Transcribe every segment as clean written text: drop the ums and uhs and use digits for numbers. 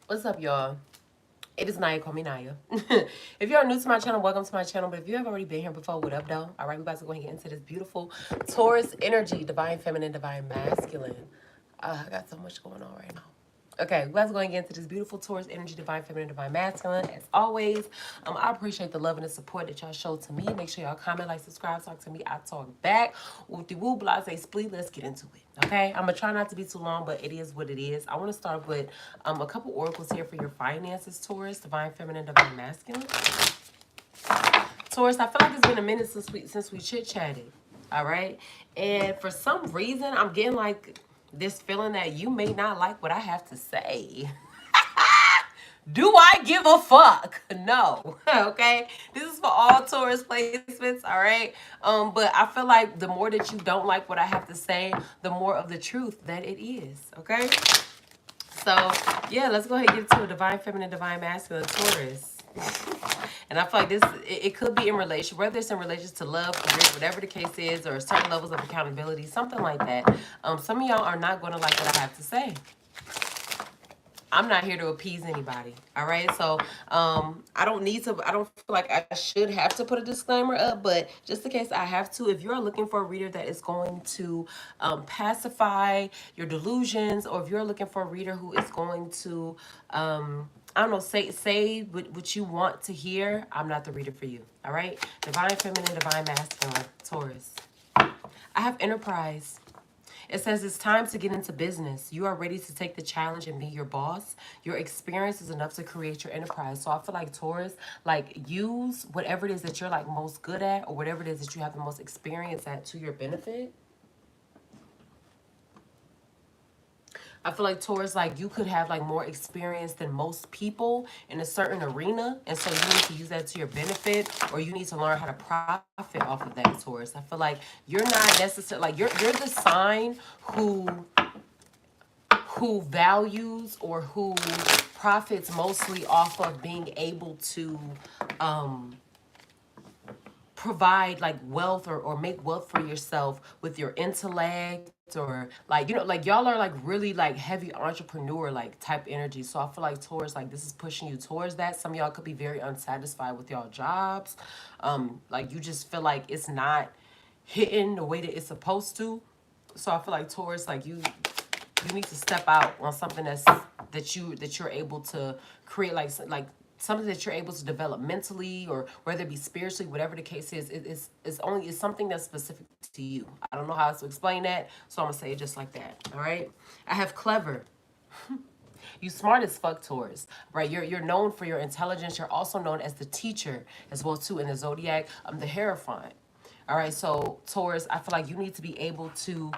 What's up, y'all? It is Naya. Call me Naya. If you are new to my channel, welcome to my channel. But if you have already been here before, what up, though? All right, we're about to go and get into this beautiful Taurus energy, divine feminine, divine masculine. I got so much going on right now. Okay, let's go and get into this beautiful Taurus energy, divine feminine, divine masculine. As always, I appreciate the love and the support that y'all show to me. Make sure y'all comment, like, subscribe, talk to me. I talk back. Whoop de woo, blase, split. Let's get into it. Okay, I'm gonna try not to be too long, but it is what it is. I want to start with a couple oracles here for your finances, Taurus, divine feminine, divine masculine. Taurus, I feel like it's been a minute since we chit chatted. All right, and for some reason, I'm getting like this feeling that you may not like what I have to say. Do I give a fuck? No. Okay. This is for all Taurus placements, all right? But I feel like the more that you don't like what I have to say, the more of the truth that it is. Okay. So yeah, let's go ahead and get into a divine feminine, divine masculine Taurus. And I feel like it could be in relation, whether it's in relation to love, career, whatever the case is, or certain levels of accountability, something like that. Some of y'all are not going to like what I have to say. I'm not here to appease anybody. All right. So I don't feel like I should have to put a disclaimer up, but just in case I have to, if you're looking for a reader that is going to pacify your delusions, or if you're looking for a reader who is going to I don't know, say what you want to hear, I'm not the reader for you. All right. Divine feminine, divine masculine, Taurus. I have enterprise. It says it's time to get into business. You are ready to take the challenge and be your boss. Your experience is enough to create your enterprise. So I feel like Taurus, like use whatever it is that you're like most good at, or whatever it is that you have the most experience at to your benefit. I feel like Taurus, like you could have like more experience than most people in a certain arena. And so you need to use that to your benefit, or you need to learn how to profit off of that, Taurus. I feel like you're not necessarily, like you're the sign who values or who profits mostly off of being able to um, provide like wealth, or make wealth for yourself with your intellect, or like, you know, like y'all are like really like heavy entrepreneur like type energy. So I feel like Taurus, like this is pushing you towards that. Some of y'all could be very unsatisfied with y'all jobs. Like you just feel like it's not hitting the way that it's supposed to. So I feel like Taurus, like you need to step out on something that you're able to create, like something that you're able to develop mentally, or whether it be spiritually, whatever the case is. It's something that's specific to you. I don't know how else to explain that, so I'm gonna say it just like that. All right. I have clever. You smart as fuck, Taurus, right? You're known for your intelligence. You're also known as the teacher as well too in the zodiac. The Hierophant. All right, so Taurus, I feel like you need to be able to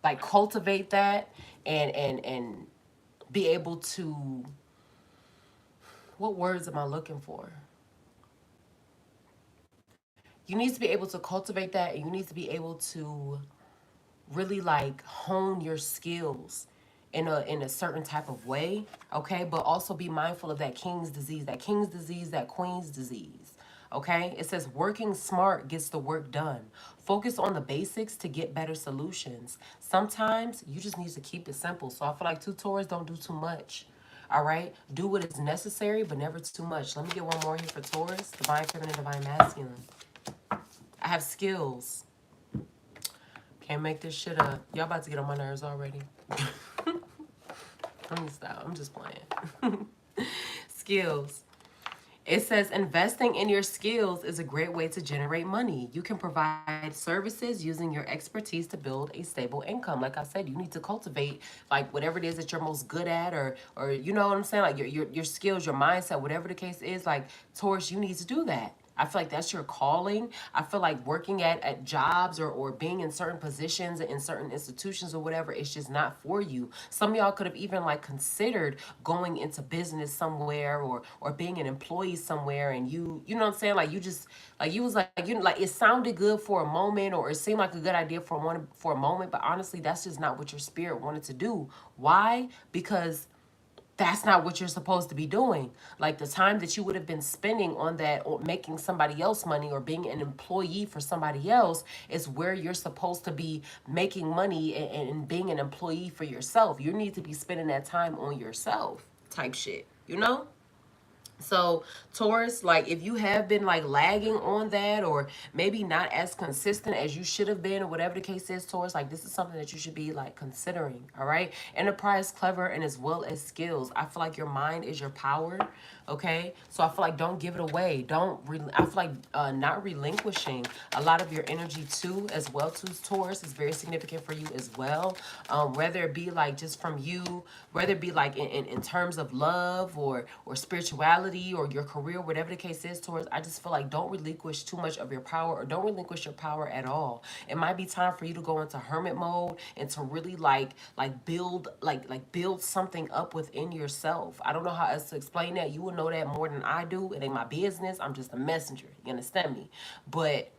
like cultivate that, and be able to, what words am I looking for? You need to be able to cultivate that, and you need to be able to really like hone your skills in a certain type of way, okay? But also be mindful of that king's disease, that queen's disease. Okay, it says working smart gets the work done. Focus on the basics to get better solutions. Sometimes you just need to keep it simple. So I feel like two Taurus, don't do too much. All right, do what is necessary, but never too much. Let me get one more here for Taurus, divine feminine, divine masculine. I have skills. Can't make this shit up. Y'all about to get on my nerves already. Let me stop. I'm just playing. Skills. It says investing in your skills is a great way to generate money. You can provide services using your expertise to build a stable income. Like I said, you need to cultivate like whatever it is that you're most good at, or you know what I'm saying? Like your skills, your mindset, whatever the case is, like Taurus, you need to do that. I feel like that's your calling. I feel like working at jobs, or being in certain positions in certain institutions or whatever, it's just not for you. Some of y'all could have even like considered going into business somewhere, or being an employee somewhere, and you know what I'm saying? Like you just like you was like you know, like it sounded good for a moment, or it seemed like a good idea for a moment, but honestly that's just not what your spirit wanted to do. Why? Because That's not what you're supposed to be doing. Like the time that you would have been spending on that or making somebody else money or being an employee for somebody else is where you're supposed to be making money and being an employee for yourself. You need to be spending that time on yourself type shit, you know? So Taurus, like if you have been like lagging on that or maybe not as consistent as you should have been or whatever the case is, Taurus, like this is something that you should be like considering, all right? Enterprise, clever, and as well as skills. I feel like your mind is your power, okay? So I feel like don't give it away. I feel like not relinquishing a lot of your energy too, as well too, Taurus is very significant for you as well. Whether it be like just from you, whether it be like in terms of love or spirituality or your career, whatever the case is, Taurus, I just feel like don't relinquish too much of your power or don't relinquish your power at all. It might be time for you to go into hermit mode and to really build something up within yourself. I don't know how else to explain that. You will know that more than I do. It ain't my business. I'm just a messenger. You understand me? But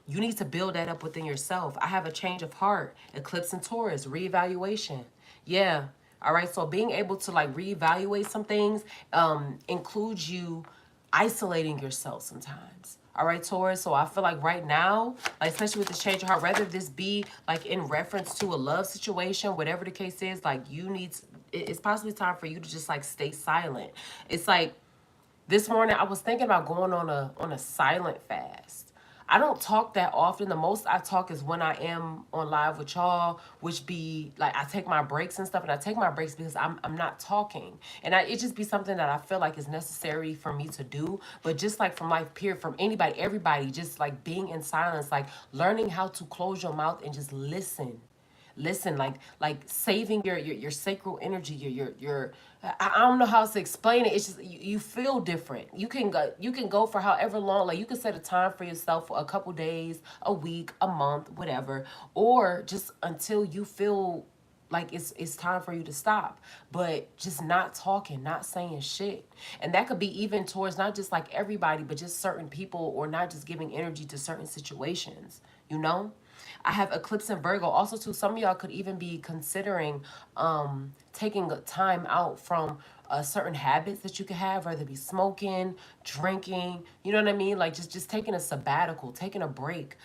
you need to build that up within yourself. I have a change of heart, eclipse and Taurus, reevaluation. Yeah. All right. So being able to like reevaluate some things includes you isolating yourself sometimes. All right, Taurus. So I feel like right now, like especially with this change of heart, whether this be like in reference to a love situation, whatever the case is, like you need to, it's possibly time for you to just like stay silent. It's like this morning I was thinking about going on a silent fast. I don't talk that often. The most I talk is when I am on live with y'all, which be like I take my breaks and stuff, and I take my breaks because I'm not talking, and it just be something that I feel like is necessary for me to do. But just like from life, period, from anybody, everybody, just like being in silence, like learning how to close your mouth and just listen, like saving your sacral energy, your I don't know how to explain it. It's just you feel different. You can go for however long. Like you can set a time for yourself for a couple days, a week, a month, whatever, or just until you feel like it's time for you to stop. But just not talking, not saying shit. And that could be even towards not just like everybody, but just certain people, or not just giving energy to certain situations, you know? I have eclipse in Virgo. Also, too, some of y'all could even be considering taking a time out from certain habits that you could have, whether it be smoking, drinking, you know what I mean? Like just taking a sabbatical, taking a break.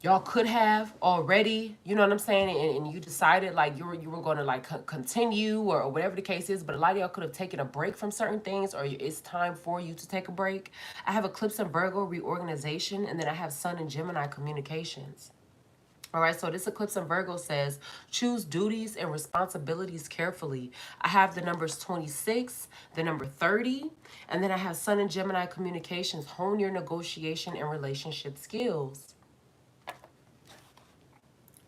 Y'all could have already, you know what I'm saying, and you decided like you were going to like continue or whatever the case is, but a lot of y'all could have taken a break from certain things, or it's time for you to take a break. I have eclipse in Virgo, reorganization, and then I have sun in Gemini, communications. All right, so this eclipse in Virgo says, choose duties and responsibilities carefully. I have the numbers 26, the number 30, and then I have sun in Gemini, communications, hone your negotiation and relationship skills.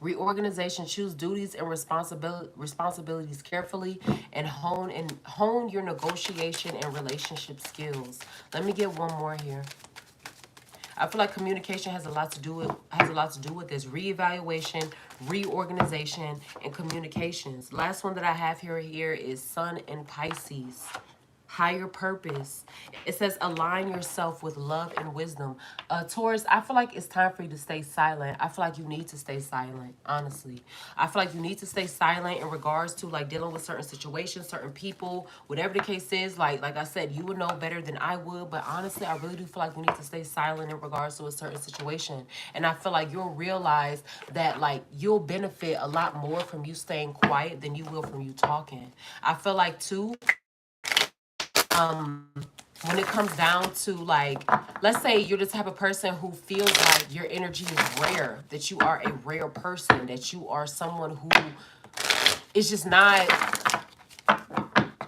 Reorganization, choose duties and responsibilities carefully, and hone your negotiation and relationship skills. Let me get one more here. I feel like communication has a lot to do with this reevaluation, reorganization, and communications. Last one that I have here is Sun in Pisces. Higher purpose. It says align yourself with love and wisdom. Taurus, I feel like it's time for you to stay silent. I feel like you need to stay silent, honestly. I feel like you need to stay silent in regards to like dealing with certain situations, certain people, whatever the case is. Like I said, you would know better than I would, but honestly, I really do feel like you need to stay silent in regards to a certain situation. And I feel like you'll realize that like you'll benefit a lot more from you staying quiet than you will from you talking. I feel like too, when it comes down to like, let's say you're the type of person who feels like your energy is rare, that you are a rare person, that you are someone who is just not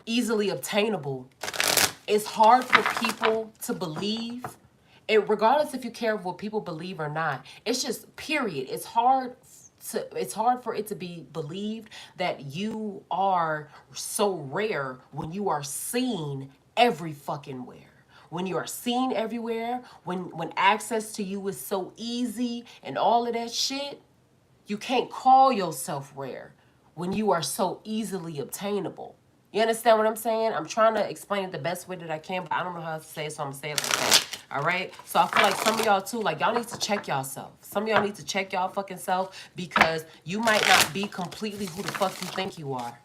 easily obtainable. It's hard for people to believe it, regardless if you care of what people believe or not. It's just period. It's hard for it to be believed that you are so rare when you are seen every fucking where. When you are seen everywhere, when access to you is so easy and all of that shit, you can't call yourself rare when you are so easily obtainable. You understand what I'm saying? I'm trying to explain it the best way that I can, but I don't know how to say it, so I'm going to say it like that. All right? So I feel like some of y'all too, like y'all need to check yourself. Some of y'all need to check y'all fucking self, because you might not be completely who the fuck you think you are.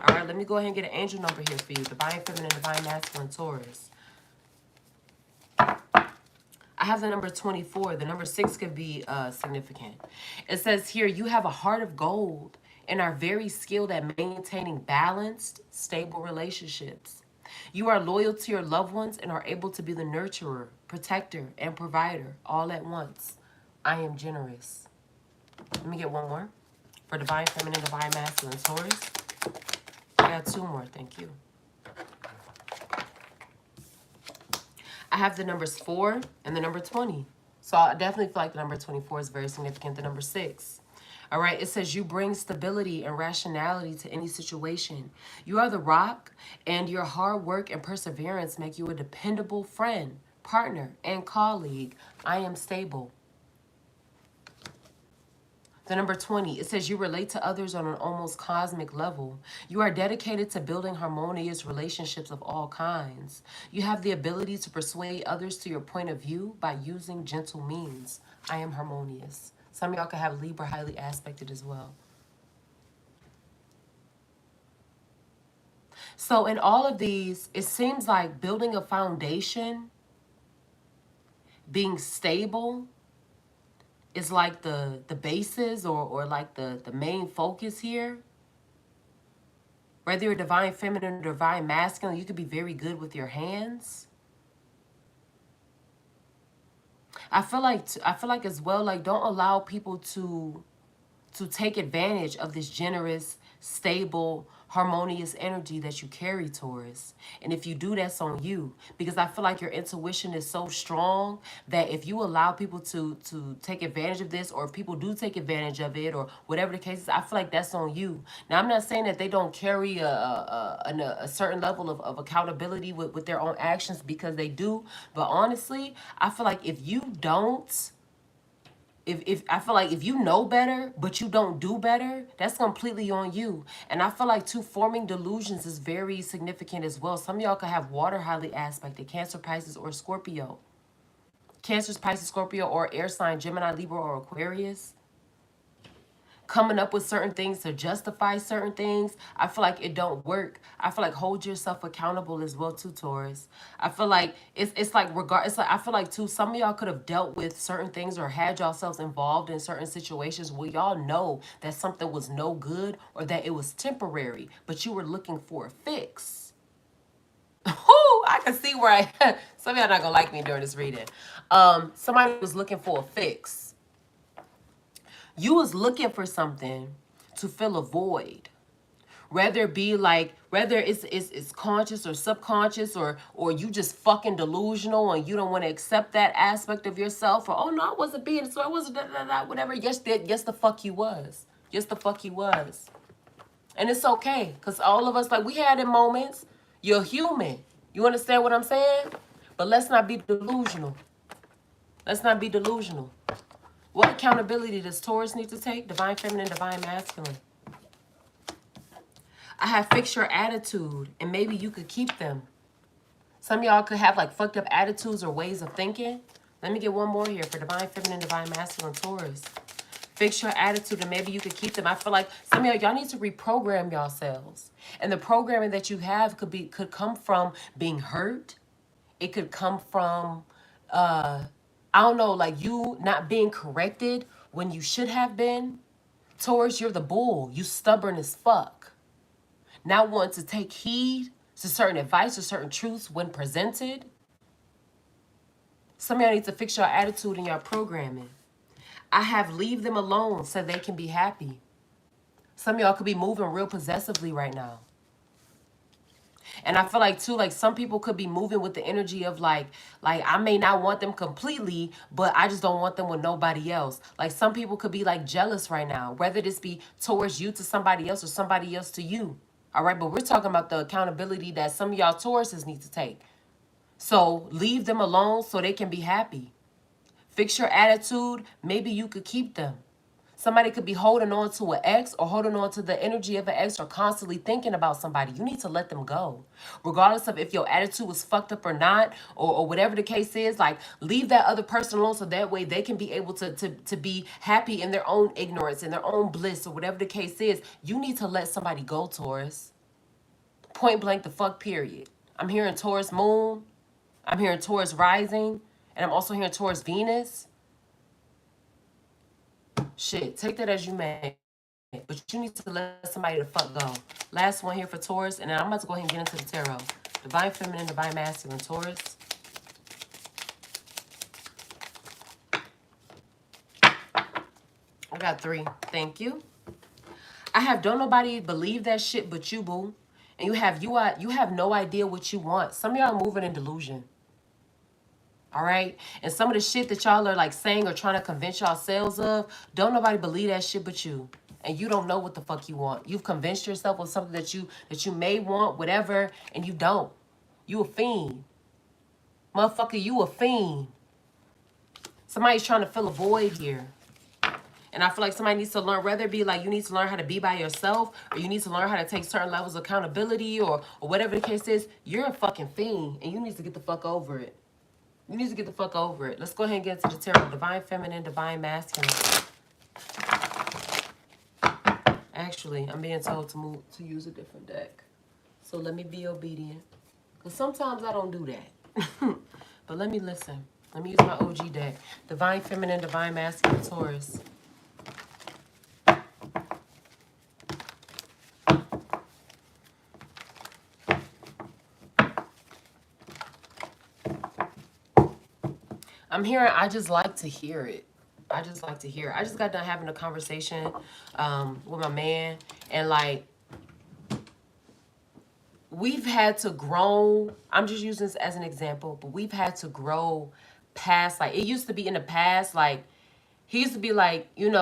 All right, let me go ahead and get an angel number here for you. Divine feminine, divine masculine, Taurus. I have the number 24. The number 6 could be significant. It says here, you have a heart of gold and are very skilled at maintaining balanced, stable relationships. You are loyal to your loved ones and are able to be the nurturer, protector, and provider all at once. I am generous. Let me get one more. For divine feminine, divine masculine, Taurus. I got 2 more, thank you. I have the numbers 4 and the number 20. So I definitely feel like the number 24 is very significant. The number 6. All right, it says you bring stability and rationality to any situation. You are the rock, and your hard work and perseverance make you a dependable friend, partner, and colleague. I am stable. The number 20, it says you relate to others on an almost cosmic level. You are dedicated to building harmonious relationships of all kinds. You have the ability to persuade others to your point of view by using gentle means. I am harmonious. Some of y'all could have Libra highly aspected as well. So in all of these, it seems like building a foundation, being stable, is like the basis or like the main focus here. Whether you're divine feminine or divine masculine, you could be very good with your hands. I feel like as well, like, don't allow people to take advantage of this generous, stable, harmonious energy that you carry, Taurus. And if you do, that's on you. Because I feel like your intuition is so strong that if you allow people to take advantage of this, or if people do take advantage of it, or whatever the case is, I feel like that's on you. Now, I'm not saying that they don't carry a certain level of accountability with their own actions, because they do. But honestly, I feel like if you don't, if I feel like if you know better, but you don't do better, that's completely on you. And I feel like too, forming delusions is very significant as well. Some of y'all could have water highly aspected, Cancer, Pisces, or Scorpio. Cancer, Pisces, Scorpio, or air sign, Gemini, Libra, or Aquarius. Coming up with certain things to justify certain things, I feel like it don't work. I feel like hold yourself accountable as well too, Taurus. I feel like it's like it's like I feel like too, some of y'all could have dealt with certain things or had yourselves involved in certain situations where y'all know that something was no good or that it was temporary, but you were looking for a fix. Oh, I can see where some of y'all not gonna like me during this reading. Somebody was looking for a fix. You was looking for something to fill a void. Whether it be like, whether it's conscious or subconscious, or you just fucking delusional and you don't want to accept that aspect of yourself, or oh no, I wasn't being, so I wasn't whatever. Yes, the fuck you was. Yes, the fuck you was. And it's okay, because all of us, like, we had in moments. You're human. You understand what I'm saying? But let's not be delusional. Let's not be delusional. What accountability does Taurus need to take? Divine feminine, divine masculine. I have fixed your attitude, and maybe you could keep them. Some of y'all could have like fucked up attitudes or ways of thinking. Let me get one more here for divine feminine, divine masculine, Taurus. Fix your attitude, and maybe you could keep them. I feel like some of y'all need to reprogram yourselves. And the programming that you have could come from being hurt. It could come from I don't know, like you not being corrected when you should have been. Taurus, you're the bull. You stubborn as fuck. Not wanting to take heed to certain advice or certain truths when presented. Some of y'all need to fix your attitude and your programming. I have leave them alone so they can be happy. Some of y'all could be moving real possessively right now. And I feel like too, like some people could be moving with the energy of like I may not want them completely, but I just don't want them with nobody else. Like some people could be like jealous right now, whether this be towards you to somebody else or somebody else to you. All right, but we're talking about the accountability that some of y'all Tauruses need to take. So leave them alone so they can be happy. Fix your attitude. Maybe you could keep them. Somebody could be holding on to an ex or holding on to the energy of an ex or constantly thinking about somebody. You need to let them go. Regardless of if your attitude was fucked up or not, or whatever the case is, like leave that other person alone so that way they can be able to be happy in their own ignorance, in their own bliss, or whatever the case is. You need to let somebody go, Taurus. Point blank the fuck period. I'm hearing Taurus moon. I'm hearing Taurus rising. And I'm also hearing Taurus Venus. Shit, take that as you may. But you need to let somebody the fuck go. Last one here for Taurus. And then I'm about to go ahead and get into the tarot. Divine Feminine, Divine Masculine, Taurus. I got 3. Thank you. I have don't nobody believe that shit but you, boo. And you have no idea what you want. Some of y'all are moving in delusion. All right? And some of the shit that y'all are like saying or trying to convince yourselves of, don't nobody believe that shit but you. And you don't know what the fuck you want. You've convinced yourself of something that you may want, whatever, and you don't. You a fiend. Motherfucker, you a fiend. Somebody's trying to fill a void here. And I feel like somebody needs to learn, whether it be like you need to learn how to be by yourself or you need to learn how to take certain levels of accountability or whatever the case is, you're a fucking fiend and you need to get the fuck over it. You need to get the fuck over it. Let's go ahead and get into the tarot. Divine Feminine, Divine Masculine. Actually, I'm being told to use a different deck. So let me be obedient. Because sometimes I don't do that. But let me listen. Let me use my OG deck. Divine Feminine, Divine Masculine, Taurus. I'm hearing, I just like to hear it. I just like to hear it. I just got done having a conversation with my man. And like, we've had to grow. I'm just using this as an example. But we've had to grow past, like, it used to be in the past, like, he used to be like, if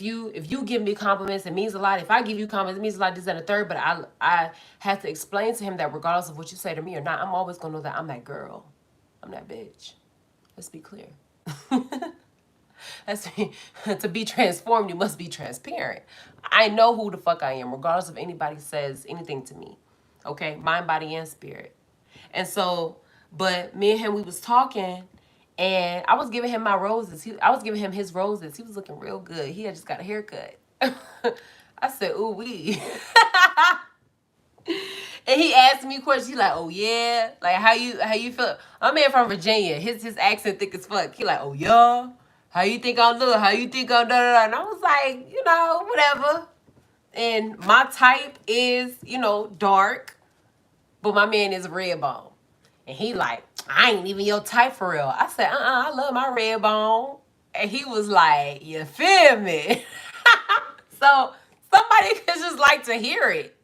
you give me compliments, it means a lot. If I give you compliments, it means a lot, this and the third. But I had to explain to him that regardless of what you say to me or not, I'm always going to know that I'm that girl. I'm that bitch. Let's be clear. To be transformed, you must be transparent. I know who the fuck I am, regardless if anybody says anything to me. Okay? Mind, body, and spirit. And so, but me and him, we was talking, and I was giving him my roses. I was giving him his roses. He was looking real good. He had just got a haircut. I said, ooh, wee. And he asked me questions. He like, oh yeah, like how you feel? I'm man from Virginia. His accent thick as fuck. He like, oh yeah, how you think I'm look? How you think I'm da da da? And I was like, whatever. And my type is, dark, but my man is red bone. And he like, I ain't even your type for real. I said, I love my red bone. And he was like, you feel me? So somebody could just like to hear it.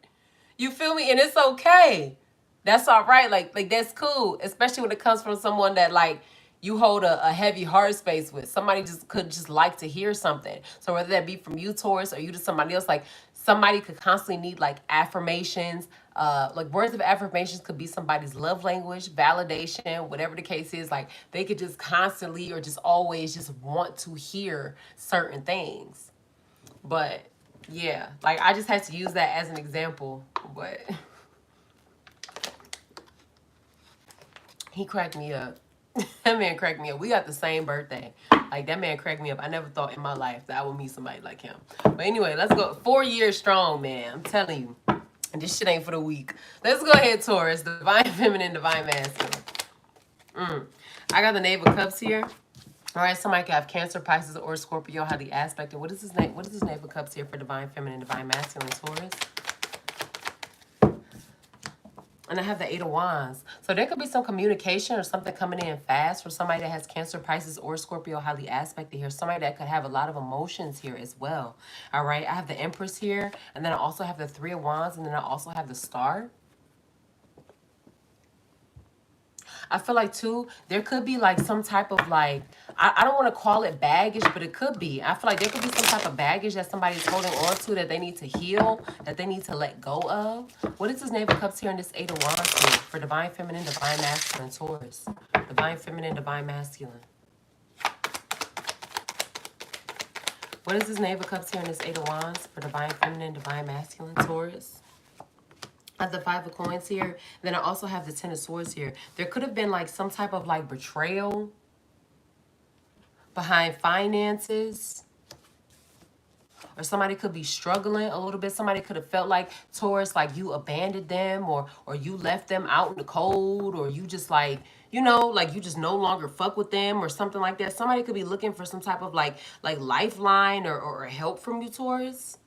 You feel me? And it's okay. That's all right. Like that's cool. Especially when it comes from someone that like you hold a heavy heart space with. Somebody could just like to hear something. So whether that be from you, Taurus, or you to somebody else, like somebody could constantly need like affirmations. Like words of affirmations could be somebody's love language, validation, whatever the case is. Like they could just constantly or just always just want to hear certain things. But yeah, like I just had to use that as an example, but he cracked me up. That man cracked me up. We got the same birthday. Like that man cracked me up. I never thought in my life that I would meet somebody like him. But anyway, let's go. 4 years strong, man. I'm telling you. And this shit ain't for the weak. Let's go ahead, Taurus. Divine Feminine, Divine Masculine. I got the Knave of Cups here. All right, somebody could have Cancer, Pisces, or Scorpio, have the aspect. And what is his name? What is his Knave of Cups here for Divine Feminine, Divine Masculine, Taurus? And I have the 8 of Wands. So there could be some communication or something coming in fast for somebody that has Cancer, Pisces, or Scorpio, highly aspected here. Somebody that could have a lot of emotions here as well. All right, I have the Empress here. And then I also have the 3 of Wands. And then I also have the Star. I feel like, too, there could be, like, some type of, like, I don't want to call it baggage, but it could be. I feel like there could be some type of baggage that somebody's holding on to that they need to heal, that they need to let go of. What is this Knave of Cups here and this 8 of Wands here for Divine Feminine, Divine Masculine, Taurus? Divine Feminine, Divine Masculine. What is this Knave of Cups here and this 8 of Wands for Divine Feminine, Divine Masculine, Taurus? I have the 5 of Coins here. Then I also have the 10 of Swords here. There could have been like some type of like betrayal behind finances. Or somebody could be struggling a little bit. Somebody could have felt like, Taurus, like you abandoned them, or you left them out in the cold, or you just like, you know, like you just no longer fuck with them or something like that. Somebody could be looking for some type of like lifeline or help from you, Taurus.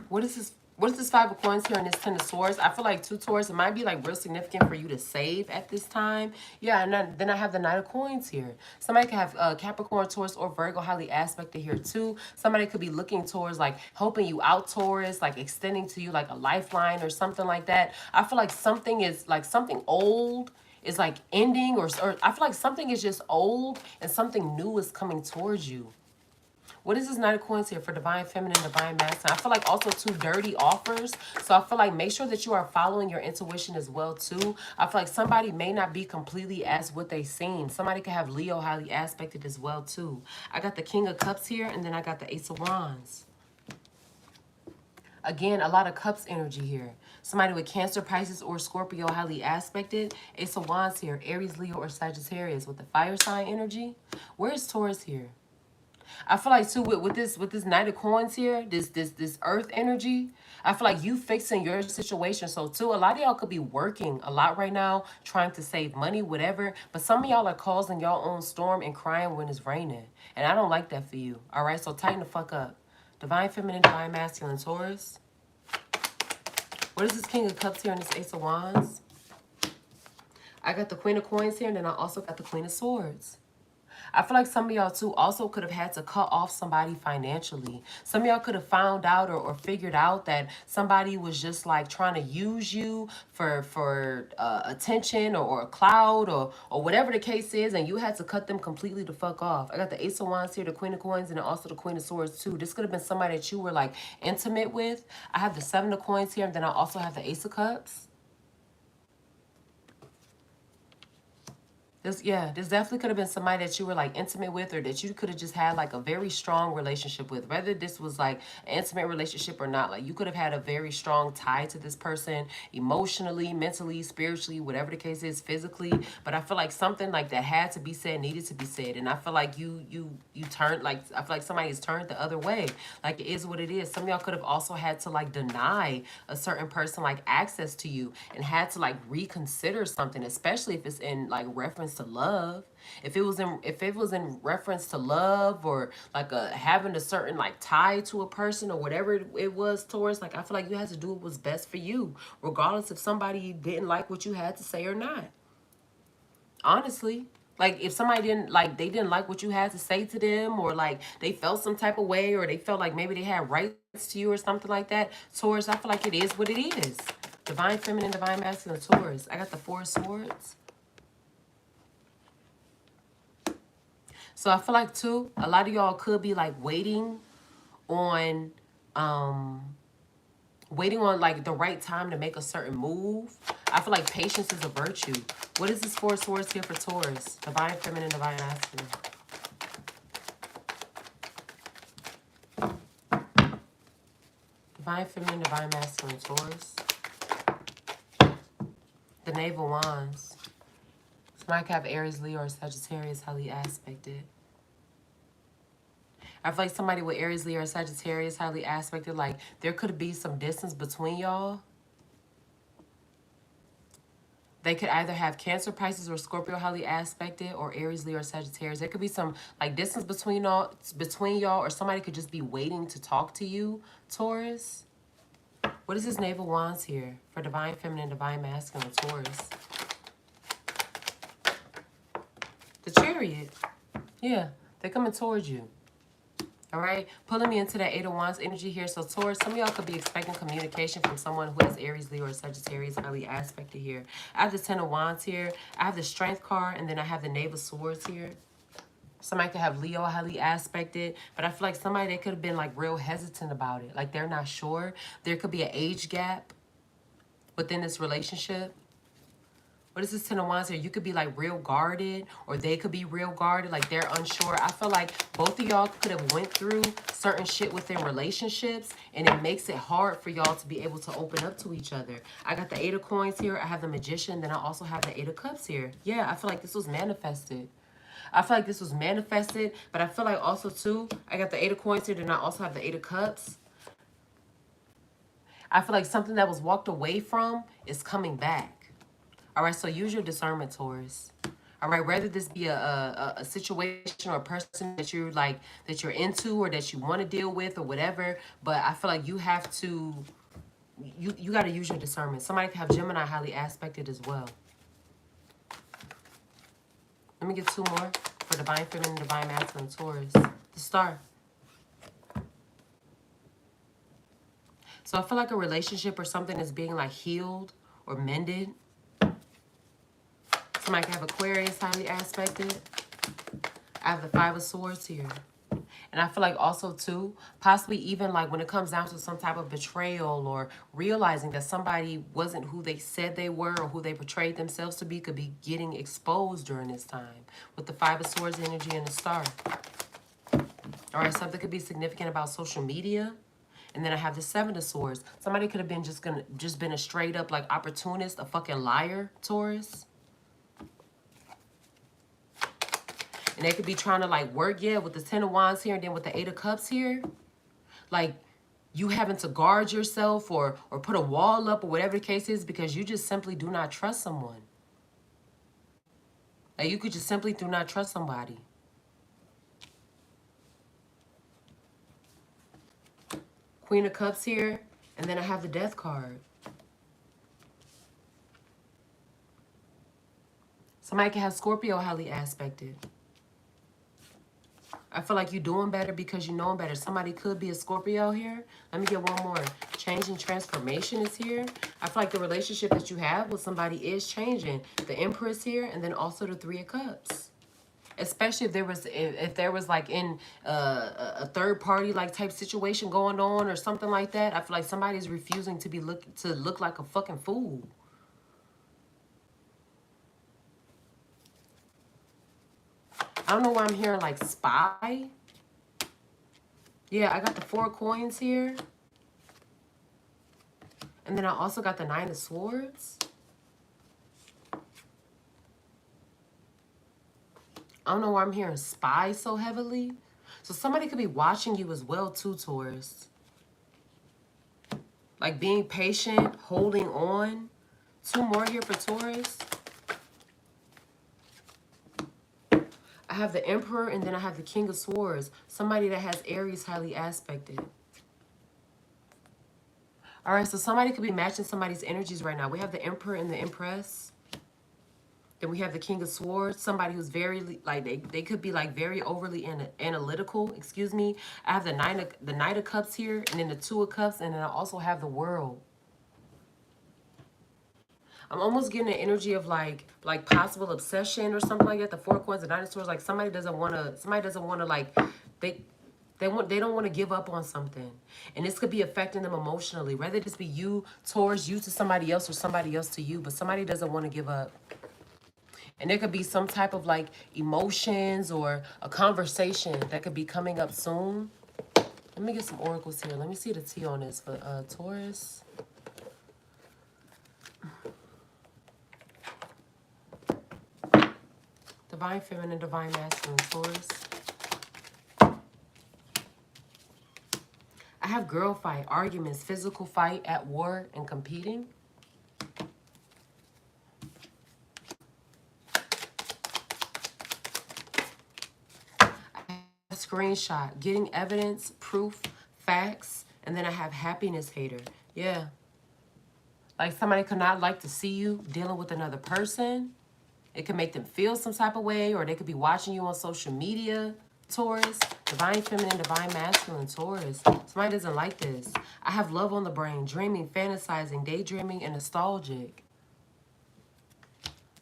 What is this? What is this Five of Coins here and this Ten of Swords? I feel like two, Taurus, it might be like real significant for you to save at this time. Yeah, and then I have the Knight of Coins here. Somebody could have Capricorn, Taurus, or Virgo highly aspected here too. Somebody could be looking towards like helping you out, Taurus, like extending to you like a lifeline or something like that. I feel like something is like something old is like ending, or I feel like something is just old and something new is coming towards you. What is this Knight of Coins here for Divine Feminine, Divine Masculine? I feel like also two dirty offers. So I feel like make sure that you are following your intuition as well too. I feel like somebody may not be completely as what they seem. Somebody could have Leo highly aspected as well too. I got the King of Cups here and then I got the Ace of Wands. Again, a lot of Cups energy here. Somebody with Cancer, Pisces, or Scorpio highly aspected. Ace of Wands here. Aries, Leo, or Sagittarius with the fire sign energy. Where's Taurus here? I feel like too with this Knight of Coins here, this earth energy, I feel like you fixing your situation. So too, a lot of y'all could be working a lot right now, trying to save money, whatever. But some of y'all are causing y'all own storm and crying when it's raining. And I don't like that for you. All right, so tighten the fuck up. Divine Feminine, Divine Masculine, Taurus. What is this King of Cups here and this Ace of Wands? I got the Queen of Coins here and then I also got the Queen of Swords. I feel like some of y'all too also could have had to cut off somebody financially. Some of y'all could have found out or figured out that somebody was just like trying to use you for attention or clout or whatever the case is, and you had to cut them completely the fuck off. I got the Ace of Wands here, the Queen of Coins, and then also the Queen of Swords too. This could have been somebody that you were like intimate with. I have the Seven of Coins here, and then I also have the Ace of Cups. This definitely could have been somebody that you were like intimate with, or that you could have just had like a very strong relationship with. Whether this was like an intimate relationship or not, like you could have had a very strong tie to this person emotionally, mentally, spiritually, whatever the case is, physically. But I feel like something like that had to be said, needed to be said. And I feel like you turned, like, I feel like somebody has turned the other way. Like, it is what it is. Some of y'all could have also had to like deny a certain person like access to you and had to like reconsider something, especially if it's in like reference to love. If it was in reference to love, or like having a certain like tie to a person or whatever it was, Taurus, like I feel like you had to do what was best for you, regardless if somebody didn't like what you had to say or not. Honestly, like if somebody didn't like what you had to say to them, or like they felt some type of way, or they felt like maybe they had rights to you or something like that, Taurus, I feel like it is what it is. Divine Feminine, Divine Masculine, Taurus. I got the Four of Swords. So I feel like too, a lot of y'all could be like waiting on like the right time to make a certain move. I feel like patience is a virtue. What is this Four of Swords here for Taurus? Divine Feminine, Divine Masculine. Divine Feminine, Divine Masculine, Taurus. The Knave of Wands. Somebody could have Aries, Leo, or Sagittarius highly aspected. I feel like somebody with Aries, Leo, or Sagittarius highly aspected, like there could be some distance between y'all. They could either have Cancer, Pisces, or Scorpio highly aspected, or Aries, Leo, or Sagittarius. There could be some like distance between y'all, or somebody could just be waiting to talk to you, Taurus. What is this Knave of Wands here for Divine Feminine, Divine Masculine, Taurus? The Chariot. Yeah, they're coming towards you. All right, pulling me into that Eight of Wands energy here. So Taurus, some of y'all could be expecting communication from someone who has Aries, Leo, or Sagittarius highly aspected here. I have the Ten of Wands here. I have the Strength card, and then I have the Knave of Swords here. Somebody could have Leo highly aspected, but I feel like somebody, they could have been like real hesitant about it. Like they're not sure. There could be an age gap within this relationship. What is this Ten of Wands here? You could be like real guarded, or they could be real guarded, like they're unsure. I feel like both of y'all could have went through certain shit within relationships, and it makes it hard for y'all to be able to open up to each other. I got the Eight of Coins here. I have the Magician. Then I also have the Eight of Cups here. Yeah, I feel like this was manifested. I feel like this was manifested, but I feel like also too, I got the 8 of coins here, and I also have the 8 of cups. I feel like something that was walked away from is coming back. All right, so use your discernment, Taurus. All right, whether this be a situation or a person that you're like, that you're into or that you want to deal with or whatever, but I feel like you have to, you got to use your discernment. Somebody could have Gemini highly aspected as well. Let me get 2 more for divine feminine, divine masculine, Taurus. The star. So I feel like a relationship or something is being like healed or mended. Somebody can have Aquarius highly aspected. I have the 5 of Swords here. And I feel like also too, possibly even like when it comes down to some type of betrayal or realizing that somebody wasn't who they said they were or who they portrayed themselves to be, could be getting exposed during this time with the 5 of Swords energy and the star. All right, something could be significant about social media. And then I have the 7 of Swords. Somebody could have been just been a straight up like opportunist, a fucking liar, Taurus. And they could be trying to like work, yeah, with the 10 of Wands here and then with the 8 of Cups here. Like you having to guard yourself or put a wall up or whatever the case is because you just simply do not trust someone. Like you could just simply do not trust somebody. Queen of Cups here. And then I have the Death card. Somebody can have Scorpio highly aspected. I feel like you're doing better because you know better. Somebody could be a Scorpio here. Let me get one more. Change and transformation is here. I feel like the relationship that you have with somebody is changing. The Empress here, and then also the 3 of Cups. Especially if there was like in a third party like type situation going on or something like that. I feel like somebody's refusing to look like a fucking fool. I don't know why I'm hearing like spy. Yeah, I got the 4 of coins here. And then I also got the 9 of swords. I don't know why I'm hearing spy so heavily. So somebody could be watching you as well too, Taurus. Like being patient, holding on. 2 more here for Taurus. I have the Emperor and then I have the King of Swords. Somebody that has Aries highly aspected. All right, so somebody could be matching somebody's energies right now. We have the Emperor and the Empress. Then we have the King of Swords. Somebody who's very, like, they could be, like, very overly analytical. Excuse me. I have the Knight of Cups here and then the 2 of Cups. And then I also have the World. I'm almost getting an energy of like possible obsession or something like that. The 4 of Coins, the 9 of Swords, like somebody doesn't want to like they don't want to give up on something. And this could be affecting them emotionally. Whether this be you towards you to somebody else or somebody else to you, but somebody doesn't want to give up. And there could be some type of like emotions or a conversation that could be coming up soon. Let me get some oracles here. Let me see the T on this for Taurus. Divine Feminine, Divine Masculine, Taurus. I have girl fight, arguments, physical fight, at war, and competing. I have a screenshot, getting evidence, proof, facts, and then I have happiness hater. Yeah. Like somebody could not like to see you dealing with another person. It could make them feel some type of way, or they could be watching you on social media, Taurus. Divine Feminine, Divine Masculine, Taurus. Somebody doesn't like this. I have love on the brain, dreaming, fantasizing, daydreaming, and nostalgic.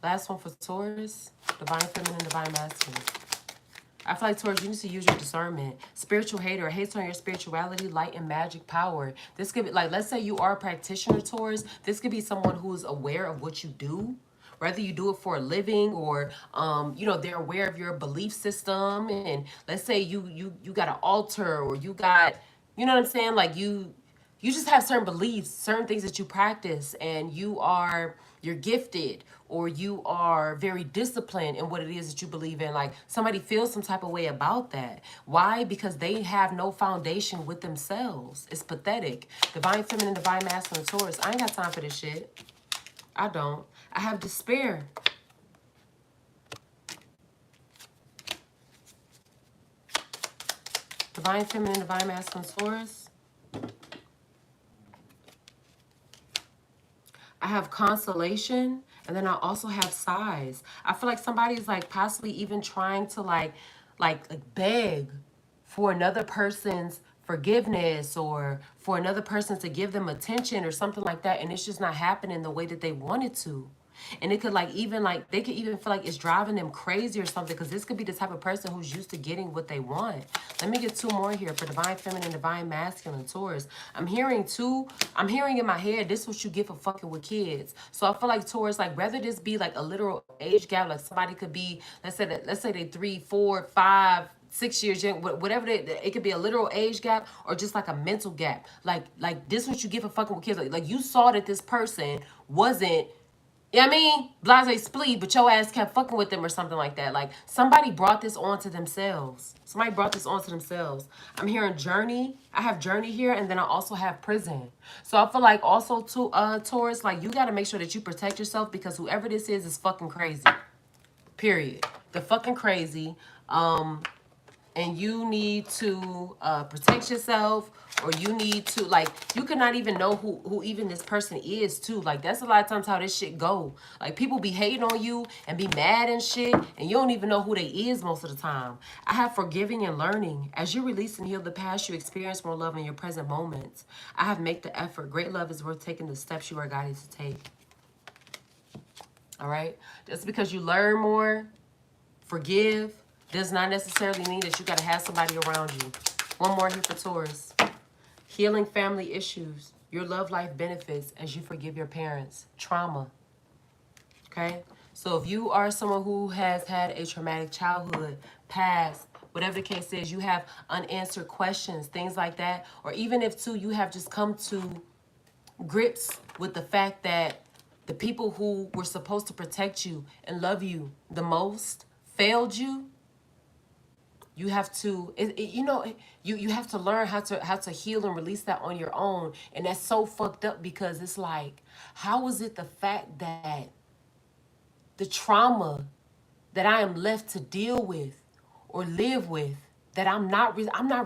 Last one for Taurus. Divine Feminine, Divine Masculine. I feel like, Taurus, you need to use your discernment. Spiritual hater, hates on your spirituality, light and magic power. This could be, like, let's say you are a practitioner, Taurus. This could be someone who's aware of what you do. Whether you do it for a living or, you know, they're aware of your belief system. And let's say you got an altar or you got, you know what I'm saying? Like you just have certain beliefs, certain things that you practice, and you are you're gifted, or you are very disciplined in what it is that you believe in. Like somebody feels some type of way about that. Why? Because they have no foundation with themselves. It's pathetic. Divine feminine, divine masculine, Taurus. I ain't got time for this shit. I don't. I have despair. Divine feminine, divine masculine, Taurus. I have consolation, and then I also have sighs. I feel like somebody's like possibly even trying to like beg for another person's forgiveness or for another person to give them attention or something like that, and it's just not happening the way that they wanted to. And it could like even like they could even feel like it's driving them crazy or something, because this could be the type of person who's used to getting what they want. Let me get two more here for divine feminine, divine masculine, Taurus. I'm hearing in my head, this is what you get for fucking with kids. So I feel like Taurus, like whether this be like a literal age gap, like somebody could be, let's say they 3, 4, 5, 6 years young, whatever it could be a literal age gap or just like a mental gap. Like this is what you get for fucking with kids. Like you saw that this person wasn't, you know what I mean, blase splee, but your ass kept fucking with them or something like that. Like somebody brought this onto themselves. Somebody brought this onto themselves. I'm hearing journey. I have journey here, and then I also have prison. So I feel like also to Taurus, like you got to make sure that you protect yourself, because whoever this is fucking crazy. Period. They're fucking crazy. And you need to protect yourself, or you need to, like, you cannot even know who even this person is too. Like that's a lot of times how this shit go. Like people be hating on you and be mad and shit, and you don't even know who they is most of the time. I have forgiving and learning. As you release and heal the past, you experience more love in your present moments. I have make the effort. Great love is worth taking the steps you are guided to take. All right, just because you learn more, forgive, does not necessarily mean that you got to have somebody around you. One more here for Taurus. Healing family issues. Your love life benefits as you forgive your parents. Trauma. Okay? So if you are someone who has had a traumatic childhood, past, whatever the case is, you have unanswered questions, things like that. Or even if, too, you have just come to grips with the fact that the people who were supposed to protect you and love you the most failed you. You have to, you have to learn how to heal and release that on your own. And that's so fucked up, because it's like, how is it the fact that the trauma that I am left to deal with or live with, that I'm not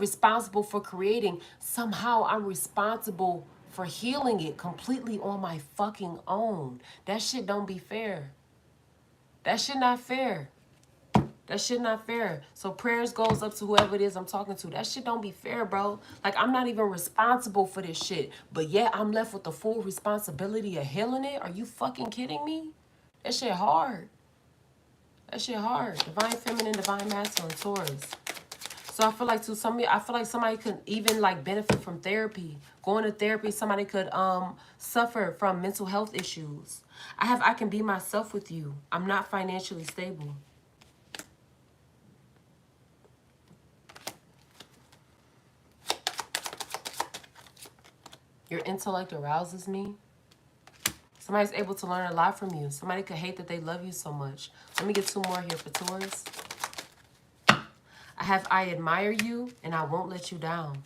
responsible for creating, somehow I'm responsible for healing it completely on my fucking own. That shit don't be fair. That shit not fair. That shit not fair. So prayers goes up to whoever it is I'm talking to. That shit don't be fair, bro. Like, I'm not even responsible for this shit, but yet I'm left with the full responsibility of healing it. Are you fucking kidding me? That shit hard. That shit hard. Divine feminine, divine masculine, Taurus. So I feel like somebody could even like benefit from therapy. Going to therapy, somebody could suffer from mental health issues. I can be myself with you. I'm not financially stable. Your intellect arouses me. Somebody's able to learn a lot from you. Somebody could hate that they love you so much. Let me get two more here for Taurus. I admire you and I won't let you down.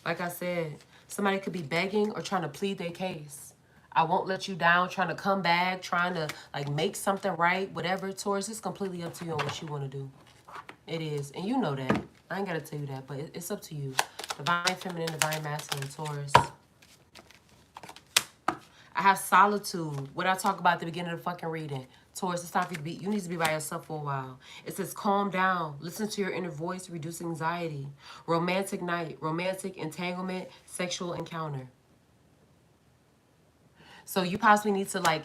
Like I said, somebody could be begging or trying to plead their case. I won't let you down, trying to come back, trying to like make something right, whatever. Taurus, it's completely up to you on what you want to do. It is. And you know that. I ain't got to tell you that, but it's up to you. Divine feminine, divine masculine, Taurus. I have solitude. What I talk about at the beginning of the fucking reading. Taurus, it's time for you need to be by yourself for a while. It says calm down. Listen to your inner voice. Reduce anxiety. Romantic night. Romantic entanglement. Sexual encounter. So you possibly need to like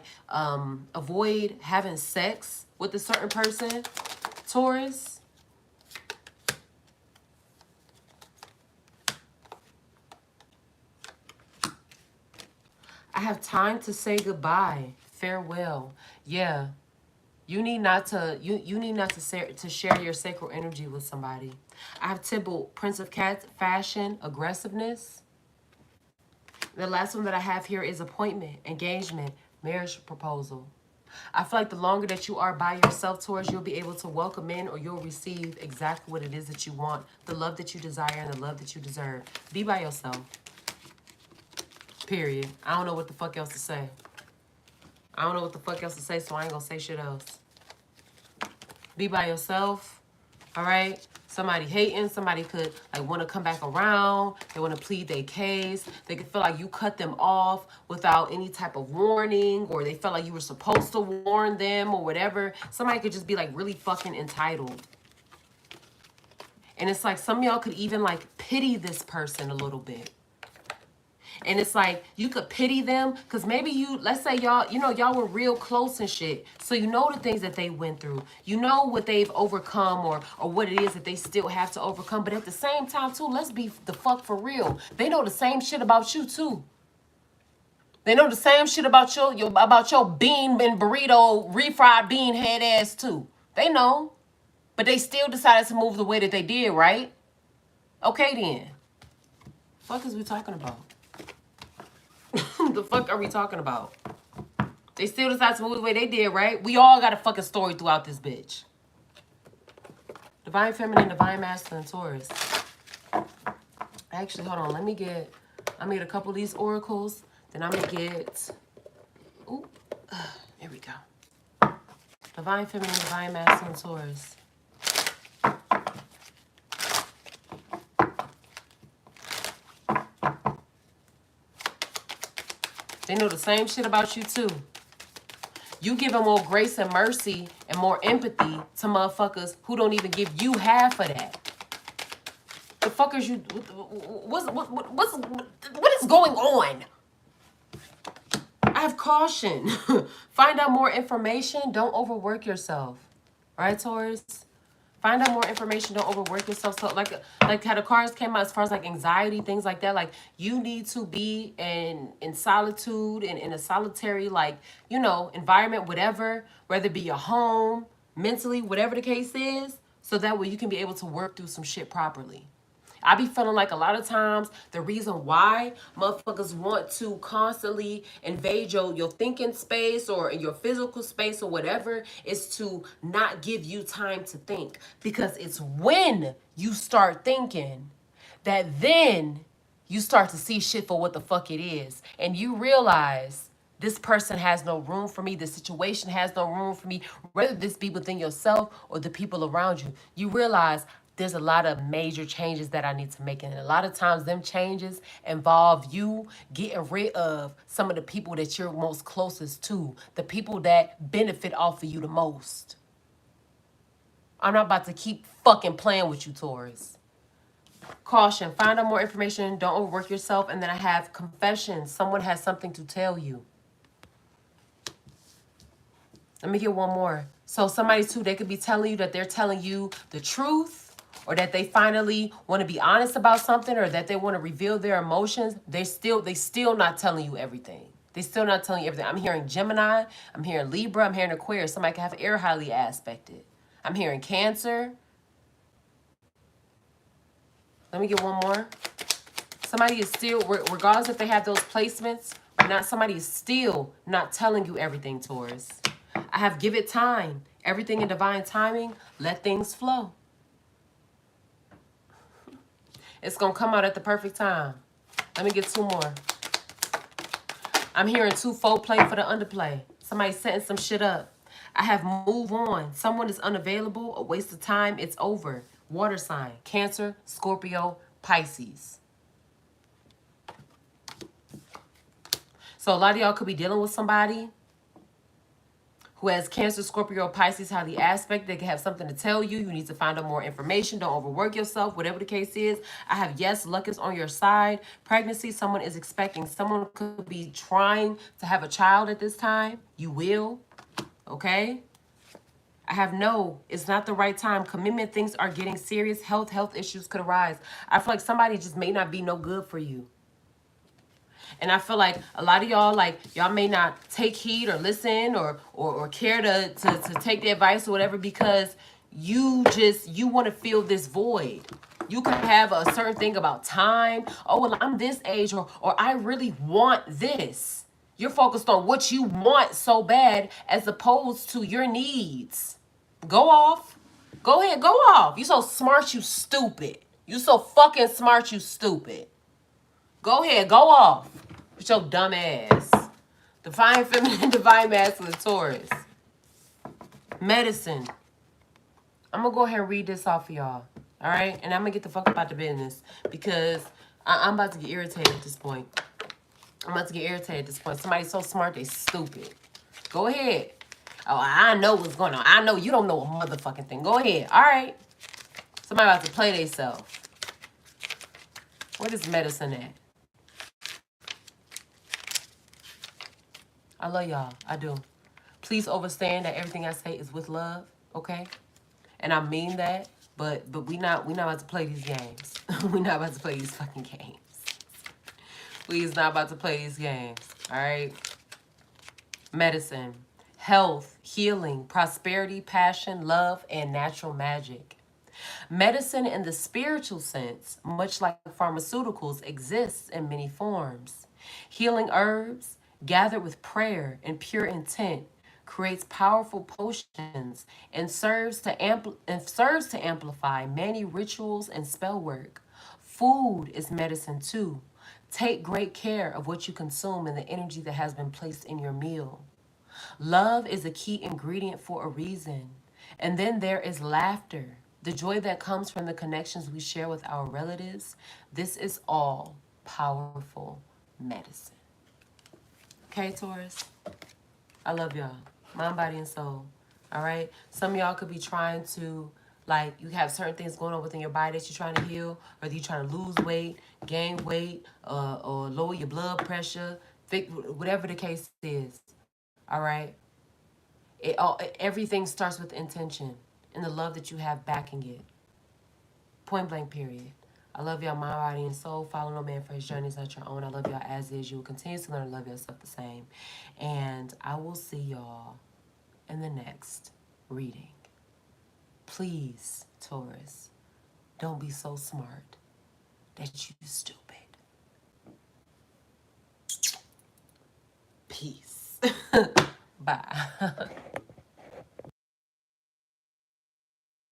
avoid having sex with a certain person. Taurus. I have time to say goodbye. Farewell. Yeah. You need not to share your sacral energy with somebody. I have Tybalt, Prince of Cats, fashion, aggressiveness. The last one that I have here is appointment, engagement, marriage proposal. I feel like the longer that you are by yourself, Taurus, you'll be able to welcome in or you'll receive exactly what it is that you want, the love that you desire and the love that you deserve. Be by yourself. Period. I don't know what the fuck else to say. I don't know what the fuck else to say, so I ain't gonna say shit else. Be by yourself, all right? Somebody hating, somebody could like want to come back around. They want to plead their case. They could feel like you cut them off without any type of warning, or they felt like you were supposed to warn them or whatever. Somebody could just be like really fucking entitled. And it's like some of y'all could even like pity this person a little bit. And it's like, you could pity them because maybe you, let's say y'all, y'all were real close and shit. So you know the things that they went through. You know what they've overcome or what it is that they still have to overcome. But at the same time, too, let's be the fuck for real. They know the same shit about you, too. They know the same shit about your bean and burrito, refried bean head ass, too. They know. But they still decided to move the way that they did, right? Okay, then. What is we talking about? The fuck are we talking about? They still decided to move the way they did, right? We all got a fucking story throughout this bitch. Divine Feminine, Divine Masculine, Taurus. Actually, hold on. I'm gonna get a couple of these oracles. Then I'm gonna get... Ooh. Here we go. Divine Feminine, Divine Masculine, Taurus. They know the same shit about you, too. You giving more grace and mercy and more empathy to motherfuckers who don't even give you half of that. The fuck is you... What is going on? I have caution. Find out more information. Don't overwork yourself. Right, Taurus? Find out more information. Don't overwork yourself. So like how the cards came out as far as like anxiety, things like that. Like you need to be in solitude and in a solitary environment, whatever, whether it be your home, mentally, whatever the case is, so that way you can be able to work through some shit properly. I be feeling like a lot of times the reason why motherfuckers want to constantly invade your thinking space or your physical space or whatever is to not give you time to think. Because it's when you start thinking that then you start to see shit for what the fuck it is. And you realize this person has no room for me. This situation has no room for me. Whether this be within yourself or the people around you, you realize there's a lot of major changes that I need to make. And a lot of times them changes involve you getting rid of some of the people that you're most closest to, the people that benefit off of you the most. I'm not about to keep fucking playing with you, Taurus. Caution, find out more information, don't overwork yourself. And then I have confessions. Someone has something to tell you. Let me get one more. So somebody too, they could be telling you that they're telling you the truth, or that they finally want to be honest about something, or that they want to reveal their emotions. They still not telling you everything. They still not telling you everything. I'm hearing Gemini, I'm hearing Libra, I'm hearing Aquarius. Somebody can have air highly aspected. I'm hearing Cancer. Let me get one more. Somebody is still, regardless if they have those placements or not, somebody is still not telling you everything, Taurus. I have give it time. Everything in divine timing. Let things flow. It's going to come out at the perfect time. Let me get two more. I'm hearing 2 foreplay for the underplay. Somebody's setting some shit up. I have move on. Someone is unavailable. A waste of time. It's over. Water sign. Cancer, Scorpio, Pisces. So a lot of y'all could be dealing with somebody who has Cancer, Scorpio, Pisces, highly aspect. They can have something to tell you. You need to find out more information. Don't overwork yourself, whatever the case is. I have yes, luck is on your side. Pregnancy, someone is expecting. Someone could be trying to have a child at this time. You will, okay? I have no, it's not the right time. Commitment, things are getting serious. Health issues could arise. I feel like somebody just may not be no good for you. And I feel like a lot of y'all, y'all may not take heed or listen or care to take the advice or whatever, because you want to fill this void. You can have a certain thing about time. Oh, well, I'm this age, or I really want this. You're focused on what you want so bad as opposed to your needs. Go off. Go ahead, go off. You so smart, you stupid. You so fucking smart, you stupid. Go ahead, go off. With your dumb ass. Divine feminine, divine masculine, Taurus. Medicine. I'm gonna go ahead and read this off for y'all. All right? And I'm gonna get the fuck about the business because I'm about to get irritated at this point. I'm about to get irritated at this point. Somebody's so smart, they stupid. Go ahead. Oh, I know what's going on. I know you don't know a motherfucking thing. Go ahead. All right. Somebody about to play themselves. What is medicine at? I love y'all. I do. Please understand that everything I say is with love, okay? And I mean that, but we not about to play these games. We not about to play these fucking games. We is not about to play these games, all right? Medicine, health, healing, prosperity, passion, love, and natural magic. Medicine in the spiritual sense, much like pharmaceuticals, exists in many forms. Healing herbs, gathered with prayer and pure intent, creates powerful potions and serves to amplify many rituals and spell work. Food is medicine too. Take great care of what you consume and the energy that has been placed in your meal. Love is a key ingredient for a reason. And then there is laughter, the joy that comes from the connections we share with our relatives. This is all powerful medicine. Okay, Taurus? I love y'all. Mind, body, and soul. All right? Some of y'all could be trying to, like, you have certain things going on within your body that you're trying to heal, whether you're trying to lose weight, gain weight, or lower your blood pressure, whatever the case is. All right? Everything starts with intention and the love that you have backing it. Point blank, period. I love y'all, mind, body, and soul. Follow no man for his journey is not your own. I love y'all as is. You will continue to learn to love yourself the same. And I will see y'all in the next reading. Please, Taurus, don't be so smart that you stupid. Peace.